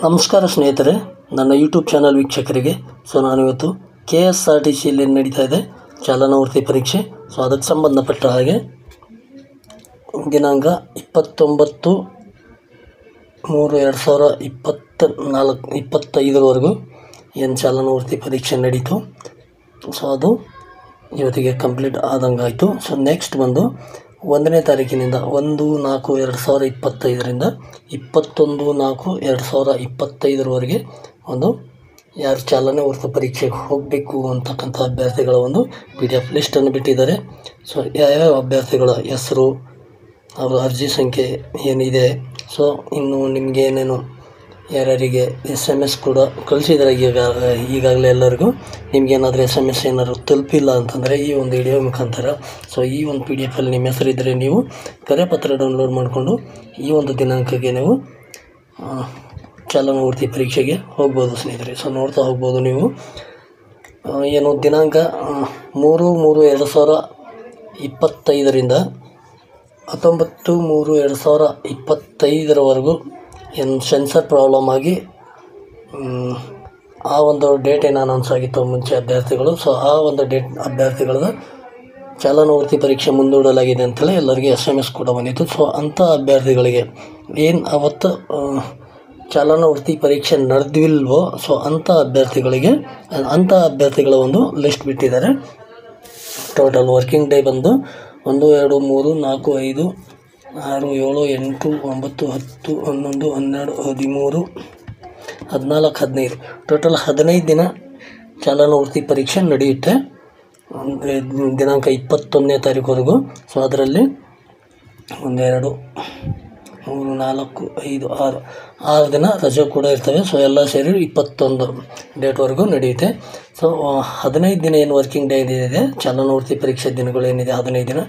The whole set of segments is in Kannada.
ನಮಸ್ಕಾರ ಸ್ನೇಹಿತರೆ, ನನ್ನ ಯೂಟ್ಯೂಬ್ ಚಾನಲ್ ವೀಕ್ಷಕರಿಗೆ. ನಾನಿವತ್ತು KSRTCಯಲ್ಲಿ ನಡೀತಾ ಇದೆ ಚಾಲನಾ ಪರೀಕ್ಷೆ. ಅದಕ್ಕೆ ಸಂಬಂಧಪಟ್ಟ ಹಾಗೆ ದಿನಾಂಕ 29/3/2025 ಏನು ಚಾಲನಾ ಪರೀಕ್ಷೆ ನಡೀತು. ಅದು ಇವತ್ತಿಗೆ ಕಂಪ್ಲೀಟ್ ಆದಂಗೆ ಆಯಿತು. ನೆಕ್ಸ್ಟ್ ಬಂದು 1ನೇ ತಾರೀಕಿನಿಂದ 1/4/2025ರಿಂದ 21/4/2025 ಒಂದು ಯಾರು ಚಾಲನೆ ಪರೀಕ್ಷೆಗೆ ಹೋಗಬೇಕು ಅಂತಕ್ಕಂಥ ಅಭ್ಯರ್ಥಿಗಳ ಒಂದು PDF ಲಿಸ್ಟನ್ನು ಬಿಟ್ಟಿದ್ದಾರೆ. ಯಾವ್ಯಾವ ಅಭ್ಯರ್ಥಿಗಳ ಹೆಸರು, ಅವರ ಅರ್ಜಿ ಸಂಖ್ಯೆ ಏನಿದೆ, ಇನ್ನು ನಿಮಗೆ ಏನೇನು ಯಾರ್ಯಾರಿಗೆ SMS ಕೂಡ ಕಳಿಸಿದ್ದಾರೆ ಈಗಾಗಲೇ ಎಲ್ಲರಿಗೂ. ನಿಮಗೇನಾದರೂ SMS ಏನಾದರೂ ತಲುಪಿಲ್ಲ ಅಂತಂದರೆ ಈ ಒಂದು ವಿಡಿಯೋ ಮುಖಾಂತರ ಈ ಒಂದು PDF ನಿಮ್ಮ ಹೆಸರಿದ್ದರೆ ನೀವು ಕರೆಪತ್ರ ಡೌನ್ಲೋಡ್ ಮಾಡಿಕೊಂಡು ಈ ಒಂದು ದಿನಾಂಕಕ್ಕೆ ನೀವು ಚಾಲನಾ ಪರೀಕ್ಷೆಗೆ ಹೋಗ್ಬೋದು ಸ್ನೇಹಿತರೆ. ನೋಡ್ತಾ ಹೋಗ್ಬೋದು ನೀವು. ಏನು ದಿನಾಂಕ 3/3/2025ರಿಂದ 19/3/2025 ಏನು ಸೆನ್ಸರ್ ಪ್ರಾಬ್ಲಮ್ ಆಗಿ ಆ ಒಂದು ಡೇಟ್ ಏನು ಅನೌನ್ಸ್ ಆಗಿತ್ತು ಮುಂಚೆ ಅಭ್ಯರ್ಥಿಗಳು. ಆ ಒಂದು ಡೇಟ್ ಅಭ್ಯರ್ಥಿಗಳದ ಚಾಲನಾ ಪರೀಕ್ಷೆ ಮುಂದೂಡಲಾಗಿದೆ ಅಂತೇಳಿ ಎಲ್ಲರಿಗೆ SMS ಕೂಡ ಬಂದಿತ್ತು. ಅಂಥ ಅಭ್ಯರ್ಥಿಗಳಿಗೆ ಏನು ಅವತ್ತು ಚಾಲನಾ ಪರೀಕ್ಷೆ ನಡೆದಿಲ್ವೋ ಅಂಥ ಅಭ್ಯರ್ಥಿಗಳ ಒಂದು ಲಿಸ್ಟ್ ಬಿಟ್ಟಿದ್ದಾರೆ. ಟೋಟಲ್ ವರ್ಕಿಂಗ್ ಡೇ ಬಂದು 1 2 3 4 5 6 7 8 9 10 11 12 13 14 15 ಟೋಟಲ್ 15 ದಿನ ಚಾಲನಾ ಪರೀಕ್ಷೆ ನಡೆಯುತ್ತೆ. ದಿನಾಂಕ 21ನೇ ತಾರೀಕುವರೆಗೂ. ಅದರಲ್ಲಿ 1 2 3 4 5 6 ದಿನ ರಜೆ ಕೂಡ ಇರ್ತವೆ. ಎಲ್ಲ ಸೇರಿ 21 ಡೇಟ್ವರೆಗೂ ನಡೆಯುತ್ತೆ. 15 ದಿನ ಏನು ವರ್ಕಿಂಗ್ ಡೇ ಏನಿದೆ ಚಾಲನಾ ಪರೀಕ್ಷೆ ದಿನಗಳೇನಿದೆ 15 ದಿನ.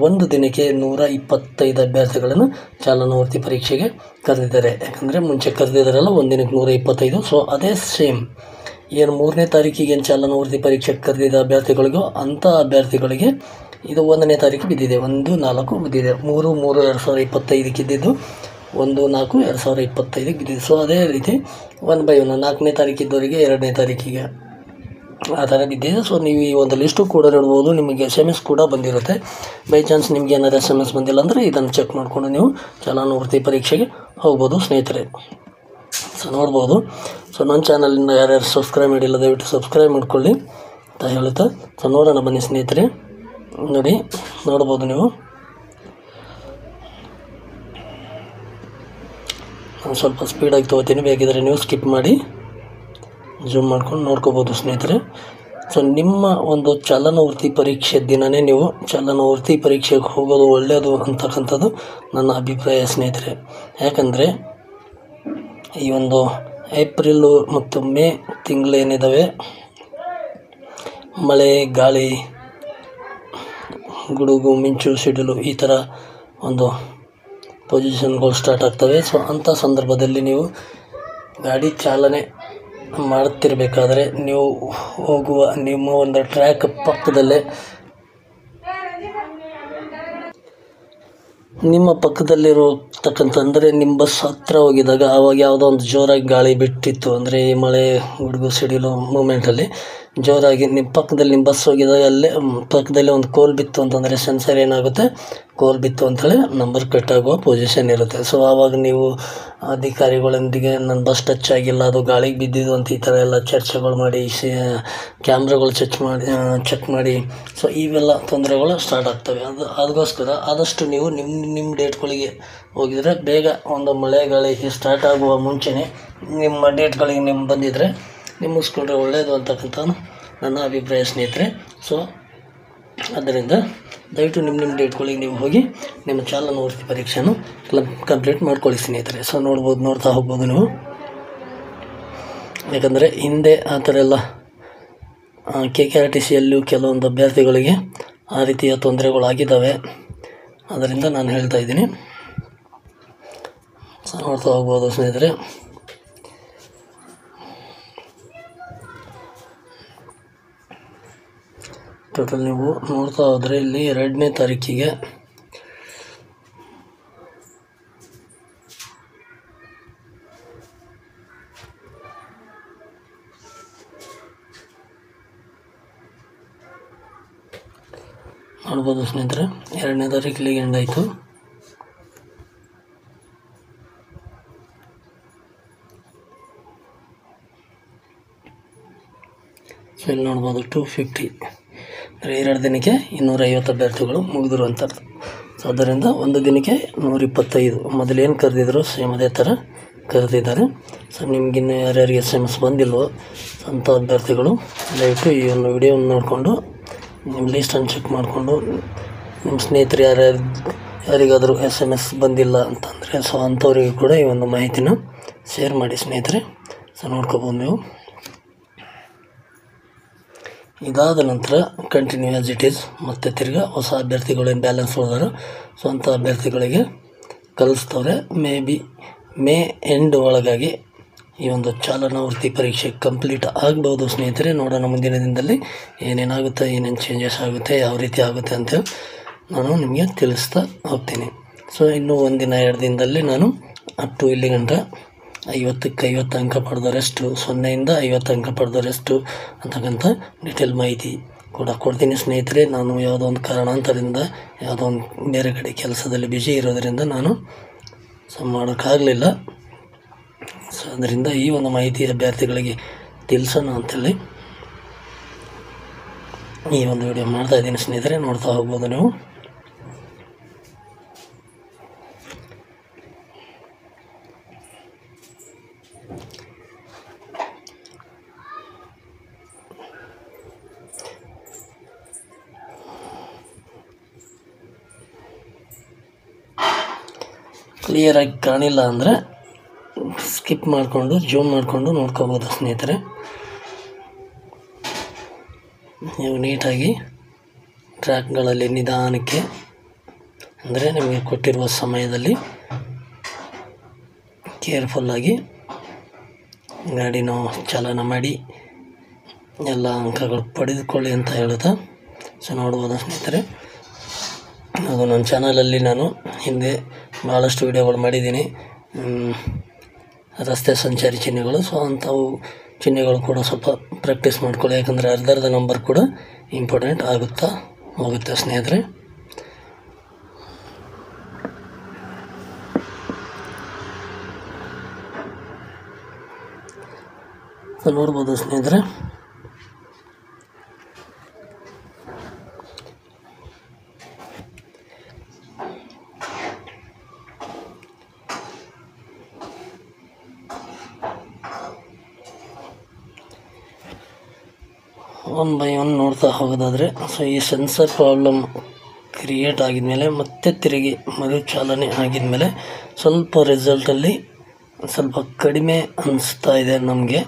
ಒಂದು ದಿನಕ್ಕೆ 125 ಅಭ್ಯರ್ಥಿಗಳನ್ನು ಚಾಲನಾ ಪರೀಕ್ಷೆಗೆ ಕರೆದಿದ್ದಾರೆ. ಯಾಕಂದರೆ ಮುಂಚೆ ಕರೆದಿದ್ದಾರಲ್ಲ, ಒಂದು ದಿನಕ್ಕೆ 125. ಅದೇ ಸೇಮ್ ಏನು 3ನೇ ತಾರೀಕಿಗೆ ಏನು ಚಾಲನಾ ಪರೀಕ್ಷೆ ಕರೆದಿದ್ದ ಅಭ್ಯರ್ಥಿಗಳಿಗೂ ಅಂಥ ಅಭ್ಯರ್ಥಿಗಳಿಗೆ ಇದು 1ನೇ ತಾರೀಕು ಬಿದ್ದಿದೆ. 1/4 ಬಿದ್ದಿದೆ. 3/3/2025 ಇದ್ದಿದ್ದು 1/4/2025 ಬಿದ್ದಿದೆ. ಅದೇ ರೀತಿ 1 by 1 4ನೇ ತಾರೀಕಿದ್ದವರಿಗೆ 2ನೇ ತಾರೀಕಿಗೆ ಆ ಥರ ಬಿದ್ದಿದೆ. ನೀವು ಈ ಒಂದು ಲಿಸ್ಟು ಕೂಡ ನೋಡ್ಬೋದು. ನಿಮಗೆ SMS ಕೂಡ ಬಂದಿರುತ್ತೆ. ಬೈ ಚಾನ್ಸ್ ನಿಮ್ಗೆ ಏನಾದ್ರು SMS ಬಂದಿಲ್ಲ ಅಂದರೆ ಇದನ್ನು ಚೆಕ್ ಮಾಡಿಕೊಂಡು ನೀವು ಚಾಲನಾ ಪರೀಕ್ಷೆಗೆ ಹೋಗ್ಬೋದು ಸ್ನೇಹಿತರೆ. ನೋಡ್ಬೋದು. ನನ್ನ ಚಾನಲಿಂದ ಯಾರ್ಯಾರು ಸಬ್ಸ್ಕ್ರೈಬ್ ಮಾಡಿಲ್ಲ ದಯವಿಟ್ಟು ಸಬ್ಸ್ಕ್ರೈಬ್ ಮಾಡ್ಕೊಳ್ಳಿ ಅಂತ ಹೇಳುತ್ತಾ ನೋಡೋಣ ಬನ್ನಿ ಸ್ನೇಹಿತರೆ. ನೋಡ್ಬೋದು ನೀವು. ನಾನು ಸ್ವಲ್ಪ ಸ್ಪೀಡಾಗಿ ತೊಗೋತೀನಿ, ಬೇಕಿದ್ರೆ ನೀವು ಸ್ಕಿಪ್ ಮಾಡಿ ಜೂಮ್ ಮಾಡ್ಕೊಂಡು ನೋಡ್ಕೋಬೋದು ಸ್ನೇಹಿತರೆ. ನಿಮ್ಮ ಒಂದು ಚಾಲನಾ ಪರೀಕ್ಷೆ ದಿನವೇ ನೀವು ಚಾಲನಾ ಪರೀಕ್ಷೆಗೆ ಹೋಗೋದು ಒಳ್ಳೆಯದು ಅಂತಕ್ಕಂಥದ್ದು ನನ್ನ ಅಭಿಪ್ರಾಯ ಸ್ನೇಹಿತರೆ. ಯಾಕಂದರೆ ಈ ಒಂದು ಏಪ್ರಿಲ್ ಮತ್ತು ಮೇ ತಿಂಗಳೇನಿದ್ದಾವೆ, ಮಳೆ, ಗಾಳಿ, ಗುಡುಗು, ಮಿಂಚು, ಸಿಡಿಲು ಈ ಥರ ಒಂದು ಪೊಸಿಷನ್ಗಳು ಸ್ಟಾರ್ಟ್ ಆಗ್ತವೆ. ಅಂಥ ಸಂದರ್ಭದಲ್ಲಿ ನೀವು ಗಾಡಿ ಚಾಲನೆ ಮಾಡ್ತಿರ್ಬೇಕಾದ್ರೆ ನೀವು ಹೋಗುವ ನಿಮ್ಮ ಒಂದು ಟ್ರ್ಯಾಕ್ ಪಕ್ಕದಲ್ಲಿರತಕ್ಕಂಥ ಅಂದರೆ ನಿಮ್ಮ ಬಸ್ ಹತ್ತಿರ ಹೋಗಿದಾಗ ಆವಾಗ ಯಾವುದೋ ಒಂದು ಜೋರಾಗಿ ಗಾಳಿ ಬಿಟ್ಟಿತ್ತು ಅಂದರೆ ಈ ಮಳೆ, ಗುಡುಗು, ಸಿಡಿಲು ಮೂಮೆಂಟಲ್ಲಿ ಜೋರಾಗಿ ನಿಮ್ಮ ಪಕ್ಕದಲ್ಲಿ ನಿಮ್ಮ ಬಸ್ ಹೋಗಿದಾಗ ಅಲ್ಲೇ ಪಕ್ಕದಲ್ಲಿ ಒಂದು ಕೋಲ್ ಬಿತ್ತು ಅಂತಂದರೆ ಸೆನ್ಸರ್ ಏನಾಗುತ್ತೆ, ಕೋಲ್ ಬಿತ್ತು ಅಂಥೇಳಿ ನಂಬರ್ ಕಟ್ ಆಗುವ ಪೊಸಿಷನ್ ಇರುತ್ತೆ. ಆವಾಗ ನೀವು ಅಧಿಕಾರಿಗಳೊಂದಿಗೆ ನನ್ನ ಬಸ್ ಟಚ್ ಆಗಿಲ್ಲ, ಅದು ಗಾಳಿಗೆ ಬಿದ್ದಿದ್ದು ಅಂತ ಈ ಥರ ಎಲ್ಲ ಚರ್ಚೆಗಳು ಮಾಡಿ ಕ್ಯಾಮ್ರಾಗಳು ಚೆಕ್ ಮಾಡಿ ಇವೆಲ್ಲ ತೊಂದರೆಗಳು ಸ್ಟಾರ್ಟ್ ಆಗ್ತವೆ. ಅದಕ್ಕೋಸ್ಕರ ಆದಷ್ಟು ನೀವು ನಿಮ್ಮ ಡೇಟ್ಗಳಿಗೆ ಹೋಗಿದರೆ ಬೇಗ ಒಂದು ಮಳೆ ಗಾಳಿ ಸ್ಟಾರ್ಟ್ ಆಗುವ ಮುಂಚೆನೇ ನಿಮ್ಮ ಡೇಟ್ಗಳಿಗೆ ನಿಮ್ಮ ಬಂದಿದ್ದರೆ ನೀವು ಮುಗಿಸ್ಕೊಂಡ್ರೆ ಒಳ್ಳೆಯದು ಅಂತಕ್ಕಂಥ ನನ್ನ ಅಭಿಪ್ರಾಯ ಸ್ನೇಹಿತರೆ. ಆದ್ದರಿಂದ ದಯವಿಟ್ಟು ನಿಮ್ಮ ಡೇಟ್ಗಳಿಗೆ ನೀವು ಹೋಗಿ ನಿಮ್ಮ ಚಾಲನಾ ಪರೀಕ್ಷೆಯನ್ನು ಕಂಪ್ಲೀಟ್ ಮಾಡ್ಕೊಳ್ಳಿ ಸ್ನೇಹಿತರೆ. ನೋಡ್ತಾ ಹೋಗ್ಬೋದು ನೀವು. ಯಾಕಂದರೆ ಹಿಂದೆ ಆ ಥರ ಎಲ್ಲ KSRTCಯಲ್ಲೂ ಕೆಲವೊಂದು ಅಭ್ಯರ್ಥಿಗಳಿಗೆ ಆ ರೀತಿಯ ತೊಂದರೆಗಳಾಗಿದ್ದಾವೆ. ಅದರಿಂದ ನಾನು ಹೇಳ್ತಾ ಇದ್ದೀನಿ. ನೋಡ್ತಾ ಹೋಗ್ಬೋದು ಸ್ನೇಹಿತರೆ. ಟೋಟಲ್ ನೀವು ನೋಡ್ತಾ ಹೋದರೆ ಇಲ್ಲಿ 2ನೇ ತಾರೀಕಿಗೆ ನೋಡ್ಬೋದು ಸ್ನೇಹಿತರೆ, 2ನೇ ತಾರೀಕು ಇಲ್ಲಿಗೆ ಎಂಡ್ ಆಯಿತು. ಸೊ ಇಲ್ಲಿ ನೋಡ್ಬೋದು 250 ಅಂದರೆ 2 ದಿನಕ್ಕೆ 250 ಅಭ್ಯರ್ಥಿಗಳು ಮುಗಿದಿರುವಂಥದ್ದು. ಸೊ ಅದರಿಂದ ಒಂದು ದಿನಕ್ಕೆ 125 ಮೊದಲೇನು ಕರೆದಿದ್ರು ಸೇಮ್ ಅದೇ ಥರ ಕರೆದಿದ್ದಾರೆ. ಸೊ ನಿಮಗಿನ್ನೂ ಯಾರ್ಯಾರಿಗೆ SMS ಬಂದಿಲ್ವೋ ಅಂಥ ಅಭ್ಯರ್ಥಿಗಳು ದಯವಿಟ್ಟು ಈ ಒಂದು ವಿಡಿಯೋವನ್ನು ನೋಡಿಕೊಂಡು ನಿಮ್ಮ ಲೀಸ್ಟನ್ನು ಚೆಕ್ ಮಾಡಿಕೊಂಡು ನಿಮ್ಮ ಸ್ನೇಹಿತರು ಯಾರಿಗಾದರೂ SMS ಬಂದಿಲ್ಲ ಅಂತಂದರೆ ಸೊ ಅಂಥವ್ರಿಗೆ ಕೂಡ ಈ ಒಂದು ಮಾಹಿತಿನ ಶೇರ್ ಮಾಡಿ ಸ್ನೇಹಿತರೆ. ಸೊ ನೋಡ್ಕೋಬೋದು ನೀವು. ಇದಾದ ನಂತರ ಕಂಟಿನ್ಯೂ ಆ್ಯಸ್ ಇಟ್ ಈಸ್ ಮತ್ತು ತಿರ್ಗಾ ಹೊಸ ಅಭ್ಯರ್ಥಿಗಳು ಏನು ಬ್ಯಾಲೆನ್ಸ್ ಹೋದಾರೋ ಸೊ ಅಂಥ ಅಭ್ಯರ್ಥಿಗಳಿಗೆ ಕಲಿಸ್ತವ್ರೆ. ಮೇ ಎಂಡ್ ಒಳಗಾಗಿ ಈ ಒಂದು ಚಾಲನಾ ವೃತ್ತಿ ಪರೀಕ್ಷೆ ಕಂಪ್ಲೀಟ್ ಆಗ್ಬೋದು ಸ್ನೇಹಿತರೆ. ನೋಡೋಣ ಮುಂದಿನ ದಿನದಲ್ಲಿ ಏನೇನಾಗುತ್ತೆ, ಏನೇನು ಚೇಂಜಸ್ ಆಗುತ್ತೆ, ಯಾವ ರೀತಿ ಆಗುತ್ತೆ ಅಂತೇಳಿ ನಾನು ನಿಮಗೆ ತಿಳಿಸ್ತಾ ಹೋಗ್ತೀನಿ. ಸೊ ಇನ್ನೂ 1 ದಿನ 2 ದಿನದಲ್ಲಿ ನಾನು ಅಪ್ ಟು ಇಲ್ಲಿ ಗಂಟ 50ಕ್ಕೆ 50 ಅಂಕ ಪಡೆದವರೆಷ್ಟು, 0ಇಂದ 50 ಅಂಕ ಪಡೆದವರೆಷ್ಟು ಅಂತಕ್ಕಂಥ ಡೀಟೇಲ್ ಮಾಹಿತಿ ಕೂಡ ಕೊಡ್ತೀನಿ ಸ್ನೇಹಿತರೆ. ನಾನು ಯಾವುದೋ ಒಂದು ಕಾರಣಾಂತರದಿಂದ ಯಾವುದೋ ಒಂದು ಬೇರೆ ಕಡೆ ಕೆಲಸದಲ್ಲಿ ಬ್ಯುಸಿ ಇರೋದರಿಂದ ನಾನು ಮಾಡೋಕ್ಕಾಗಲಿಲ್ಲ. ಸೊ ಅದರಿಂದ ಈ ಒಂದು ಮಾಹಿತಿ ಅಭ್ಯರ್ಥಿಗಳಿಗೆ ತಿಳಿಸೋಣ ಅಂತೇಳಿ ಈ ಒಂದು ವಿಡಿಯೋ ಮಾಡ್ತಾಯಿದ್ದೀನಿ ಸ್ನೇಹಿತರೆ. ನೋಡ್ತಾ ಹೋಗ್ಬೋದು ನೀವು. ಕ್ಲಿಯರಾಗಿ ಕಾಣಿಲ್ಲ ಅಂದರೆ ಸ್ಕಿಪ್ ಮಾಡಿಕೊಂಡು ಜೂಮ್ ಮಾಡಿಕೊಂಡು ನೋಡ್ಕೋಬೋದು ಸ್ನೇಹಿತರೆ. ನೀವು ನೀಟಾಗಿ ಟ್ರ್ಯಾಕ್ಗಳಲ್ಲಿ ನಿಧಾನಕ್ಕೆ ಅಂದರೆ ನಿಮಗೆ ಕೊಟ್ಟಿರುವ ಸಮಯದಲ್ಲಿ ಕೇರ್ಫುಲ್ಲಾಗಿ ಗಾಡಿನ ಚಾಲನ ಮಾಡಿ ಎಲ್ಲ ಅಂಕಗಳು ಪಡೆದುಕೊಳ್ಳಿ ಅಂತ ಹೇಳುತ್ತಾ ಸೊ ನೋಡ್ಬೋದು ಸ್ನೇಹಿತರೆ. ಅದು ನನ್ನ ಚಾನಲಲ್ಲಿ ನಾನು ಹಿಂದೆ ಭಾಳಷ್ಟು ವಿಡಿಯೋಗಳು ಮಾಡಿದ್ದೀನಿ, ರಸ್ತೆ ಸಂಚಾರಿ ಚಿಹ್ನೆಗಳು. ಸೊ ಅಂಥವು ಚಿಹ್ನೆಗಳು ಕೂಡ ಸ್ವಲ್ಪ ಪ್ರಾಕ್ಟೀಸ್ ಮಾಡ್ಕೊಳ್ಳಿ, ಯಾಕಂದರೆ ಅರ್ಧರ್ಧ ನಂಬರ್ ಕೂಡ ಇಂಪಾರ್ಟೆಂಟ್ ಹೋಗುತ್ತೆ ಸ್ನೇಹಿತರೆ. ಸೊ ನೋಡ್ಬೋದು ಸ್ನೇಹಿತರೆ, ಒನ್ ಬೈ ಒನ್ ನೋಡ್ತಾ ಹೋಗೋದಾದರೆ ಸೊ ಈ ಸೆನ್ಸರ್ ಪ್ರಾಬ್ಲಮ್ ಕ್ರಿಯೇಟ್ ಆಗಿದ್ಮೇಲೆ ಮತ್ತೆ ತಿರುಗಿ ಮರುಚಾಲನೆ ಆಗಿದ್ಮೇಲೆ ಸ್ವಲ್ಪ ರಿಸಲ್ಟಲ್ಲಿ ಸ್ವಲ್ಪ ಕಡಿಮೆ ಅನಿಸ್ತಾ ಇದೆ ನಮಗೆ.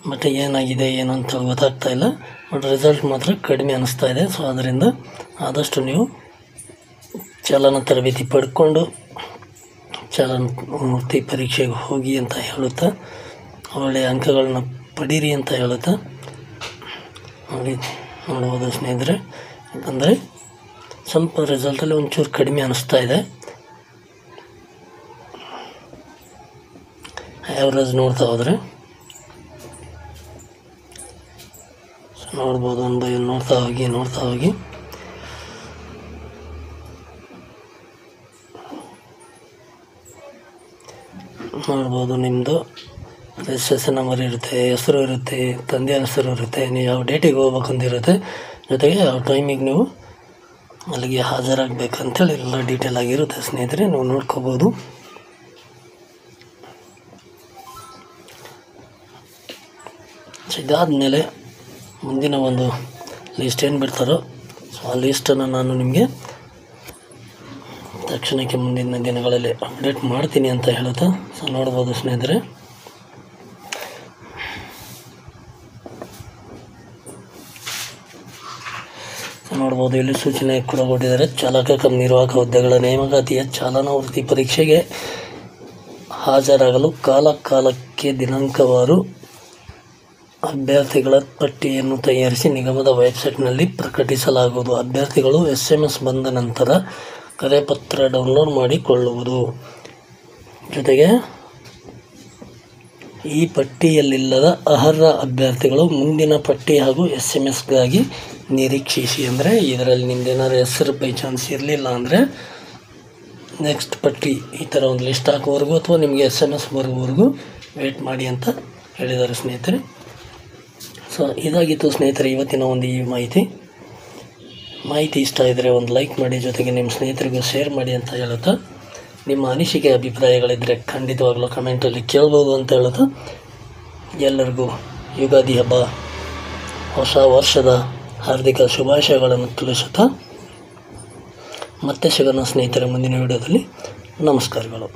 ಬಟ್ ಏನಾಗಿದೆ ಏನು ಅಂತ ಗೊತ್ತಾಗ್ತಾ ಇಲ್ಲ, ಬಟ್ ರಿಸಲ್ಟ್ ಮಾತ್ರ ಕಡಿಮೆ ಅನಿಸ್ತಾ ಇದೆ. ಸೊ ಅದರಿಂದ ಆದಷ್ಟು ನೀವು ಚಾಲನಾ ತರಬೇತಿ ಪಡ್ಕೊಂಡು ಚಾಲನಾ ವೃತ್ತಿ ಪರೀಕ್ಷೆಗೆ ಹೋಗಿ ಅಂತ ಹೇಳುತ್ತಾ ಒಳ್ಳೆಯ ಅಂಕಗಳನ್ನ ಪಡೀರಿ ಅಂತ ಹೇಳುತ್ತಾ ನೋಡ್ಬೋದು ಸ್ನೇಹಿತರೆ. ಯಾಕಂದರೆ ಸ್ವಲ್ಪ ರಿಸಲ್ಟಲ್ಲಿ ಒಂಚೂರು ಕಡಿಮೆ ಅನಿಸ್ತಾ ಇದೆ. ಆ್ಯಾವ್ರೇಜ್ ನೋಡ್ತಾ ಹೋದರೆ ನೋಡ್ಬೋದು. 1 ಬೈ 1 ನೋಡ್ತಾ ಹೋಗಿ ನೋಡ್ಬೋದು. ನಿಮ್ಮದು ರಿಜಿಸ್ಟ್ರೇಷನ್ ನಂಬರ್ ಇರುತ್ತೆ, ಹೆಸರು ಇರುತ್ತೆ, ತಂದೆಯ ಹೆಸರು ಇರುತ್ತೆ, ನೀವು ಯಾವ ಡೇಟಿಗೆ ಹೋಗ್ಬೇಕಂತಿರುತ್ತೆ, ಜೊತೆಗೆ ಯಾವ ಟೈಮಿಗೆ ನೀವು ಅಲ್ಲಿಗೆ ಹಾಜರಾಗಬೇಕಂತೇಳಿ ಎಲ್ಲ ಡೀಟೇಲ್ ಆಗಿರುತ್ತೆ ಸ್ನೇಹಿತರೆ. ನೀವು ನೋಡ್ಕೋಬೋದು. ಇದಾದಮೇಲೆ ಮುಂದಿನ ಒಂದು ಲೀಸ್ಟ್ ಏನು ಬಿಡ್ತಾರೋ ಸೊ ಆ ಲೀಸ್ಟನ್ನು ನಾನು ನಿಮಗೆ ತಕ್ಷಣಕ್ಕೆ ಮುಂದಿನ ದಿನಗಳಲ್ಲಿ ಅಪ್ಡೇಟ್ ಮಾಡ್ತೀನಿ ಅಂತ ಹೇಳುತ್ತಾ ಸೊ ನೋಡ್ಬೋದು ಸ್ನೇಹಿತರೆ. ನೋಡ್ಬೋದು ಇಲ್ಲಿ ಸೂಚನೆ ಕೂಡ ಕೊಟ್ಟಿದ್ದಾರೆ. ಚಾಲಕ ಕಮ್ ನಿರ್ವಾಹಕ ಹುದ್ದೆಗಳ ನೇಮಕಾತಿಯ ಚಾಲನಾ ವೃತ್ತಿ ಪರೀಕ್ಷೆಗೆ ಹಾಜರಾಗಲು ಕಾಲಕ್ಕೆ ದಿನಾಂಕವಾರು ಅಭ್ಯರ್ಥಿಗಳ ಪಟ್ಟಿಯನ್ನು ತಯಾರಿಸಿ ನಿಗಮದ ವೆಬ್ಸೈಟ್ನಲ್ಲಿ ಪ್ರಕಟಿಸಲಾಗುವುದು. ಅಭ್ಯರ್ಥಿಗಳು SMS ಬಂದ ನಂತರ ಕರೆಪತ್ರ ಡೌನ್ಲೋಡ್ ಮಾಡಿಕೊಳ್ಳುವುದು. ಜೊತೆಗೆ ಈ ಪಟ್ಟಿಯಲ್ಲಿಲ್ಲದ ಅರ್ಹ ಅಭ್ಯರ್ಥಿಗಳು ಮುಂದಿನ ಪಟ್ಟಿ ಹಾಗೂ SMS ಗಾಗಿ ನಿರೀಕ್ಷಿಸಿ. ಅಂದರೆ ಇದರಲ್ಲಿ ನಿಮ್ಮದೇನಾದ್ರು ಹೆಸರು ಬೈ ಚಾನ್ಸ್ ಇರಲಿಲ್ಲ ಅಂದರೆ ನೆಕ್ಸ್ಟ್ ಪಟ್ಟಿ ಈ ಥರ ಒಂದು ಲಿಸ್ಟ್ ಹಾಕೋವರೆಗೂ ಅಥವಾ ನಿಮಗೆ SMS ಬರೋವರೆಗೂ ವೇಟ್ ಮಾಡಿ ಅಂತ ಹೇಳಿದ್ದಾರೆ ಸ್ನೇಹಿತರೆ. ಸೊ ಇದಾಗಿತ್ತು ಸ್ನೇಹಿತರೆ ಇವತ್ತಿನ ಒಂದು ಈ ಮಾಹಿತಿ ಇಷ್ಟ ಇದ್ದರೆ ಒಂದು ಲೈಕ್ ಮಾಡಿ, ಜೊತೆಗೆ ನಿಮ್ಮ ಸ್ನೇಹಿತರಿಗೂ ಶೇರ್ ಮಾಡಿ ಅಂತ ಹೇಳುತ್ತಾ, ನಿಮ್ಮ ಅನಿಸಿಕೆ ಅಭಿಪ್ರಾಯಗಳಿದ್ದರೆ ಖಂಡಿತವಾಗ್ಲೂ ಕಮೆಂಟಲ್ಲಿ ಕೇಳ್ಬೋದು ಅಂತ ಹೇಳುತ್ತಾ, ಎಲ್ಲರಿಗೂ ಯುಗಾದಿ ಹಬ್ಬ ಹೊಸ ವರ್ಷದ ಹಾರ್ದಿಕ ಶುಭಾಶಯಗಳನ್ನು ತಿಳಿಸುತ್ತಾ ಮತ್ತೆ ಸಿಗೋಣ ಸ್ನೇಹಿತರೆ ಮುಂದಿನ ವಿಡಿಯೋದಲ್ಲಿ. ನಮಸ್ಕಾರಗಳು.